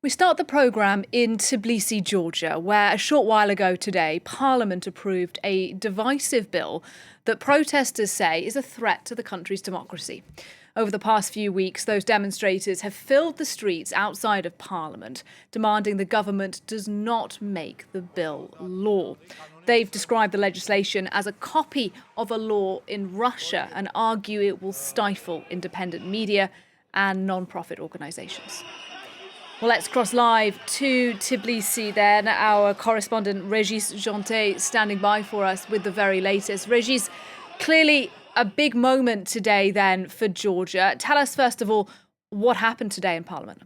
We start the programme in Tbilisi, Georgia, where a short while ago today, Parliament approved a divisive bill that protesters say is a threat to the country's democracy. Over the past few weeks, those demonstrators have filled the streets outside of Parliament, demanding the government does not make the bill law. They've described the legislation as a copy of a law in Russia and argue it will stifle independent media and non-profit organisations. Well, let's cross live to Tbilisi then. Our correspondent Régis Gente standing by for us with the very latest. Régis, clearly a big moment today then for Georgia. Tell us first of all what happened today in Parliament.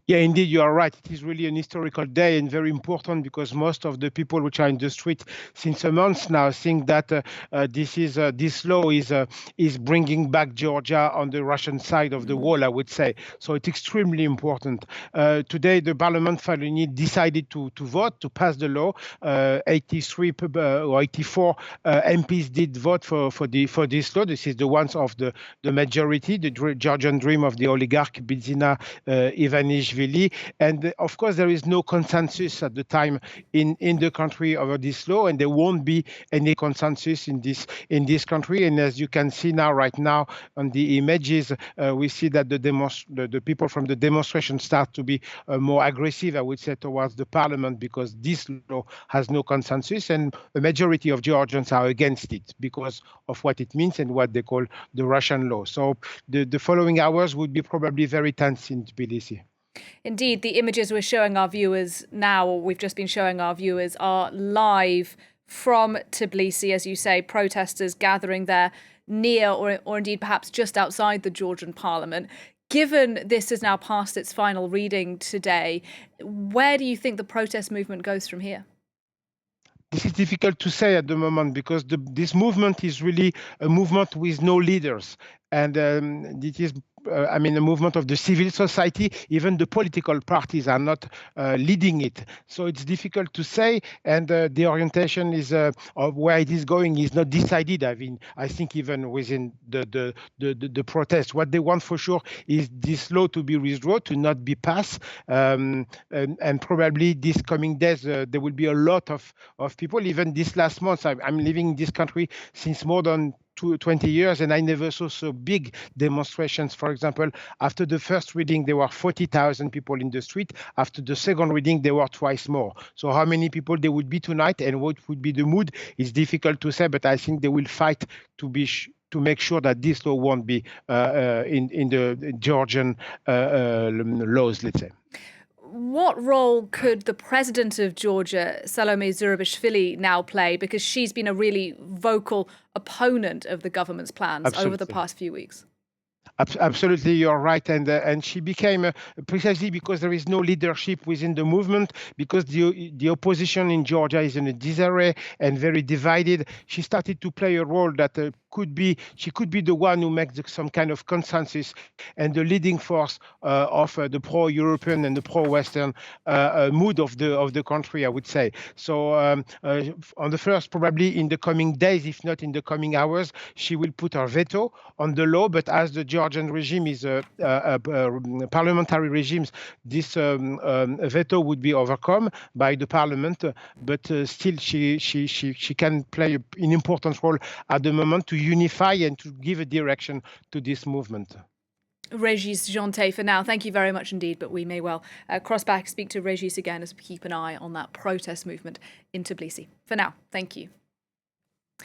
Yeah, indeed, you are right. It is really an historical day and very important because most of the people which are in the street since a month now think that this law is bringing back Georgia on the Russian side of the wall, I would say. So it's extremely important. Today, the Parliament finally decided to vote to pass the law. 83 or 84 MPs did vote for this law. This is the ones of the majority, the Georgian dream of the oligarch Bidzina Ivanishvili. And of course, there is no consensus at the time in the country over this law, and there won't be any consensus in this country. And as you can see right now on the images, we see that the people from the demonstration start to be more aggressive, I would say, towards the parliament because this law has no consensus, and a majority of Georgians are against it because of what it means and what they call the Russian law. So the following hours would be probably very tense in Tbilisi. Indeed, the images we're showing our viewers now, or we've just been showing our viewers, are live from Tbilisi, as you say, protesters gathering there near or indeed perhaps just outside the Georgian parliament. Given this has now passed its final reading today, where do you think the protest movement goes from here? This is difficult to say at the moment because this movement is really a movement with no leaders. And it is, a movement of the civil society. Even the political parties are not leading it. So it's difficult to say. And the orientation is of where it is going is not decided. I think even within the protest, what they want for sure is this law to be withdrawn, to not be passed. And probably these coming days, there will be a lot of people. Even this last month, I'm living in this country since more than 20 years, and I never saw so big demonstrations. For example, after the first reading, there were 40,000 people in the street. After the second reading, there were twice more. So how many people there would be tonight and what would be the mood is difficult to say, but I think they will fight to make sure that this law won't be in the Georgian laws, let's say. What role could the president of Georgia, Salome Zourabichvil, now play? Because she's been a really vocal opponent of the government's plans over the past few weeks. Absolutely, you're right, and she became precisely because there is no leadership within the movement, because the opposition in Georgia is in a disarray and very divided. She started to play a role that she could be the one who makes some kind of consensus and the leading force of the pro-European and the pro-Western mood of the country, I would say. So on the first, probably in the coming days, if not in the coming hours, she will put her veto on the law. But as the Georgian regime is a parliamentary regime, this veto would be overcome by the parliament. But still, she can play an important role at the moment to unify and to give a direction to this movement. Régis Gente for now. Thank you very much indeed, but we may well cross back, speak to Régis again as we keep an eye on that protest movement in Tbilisi. For now, thank you.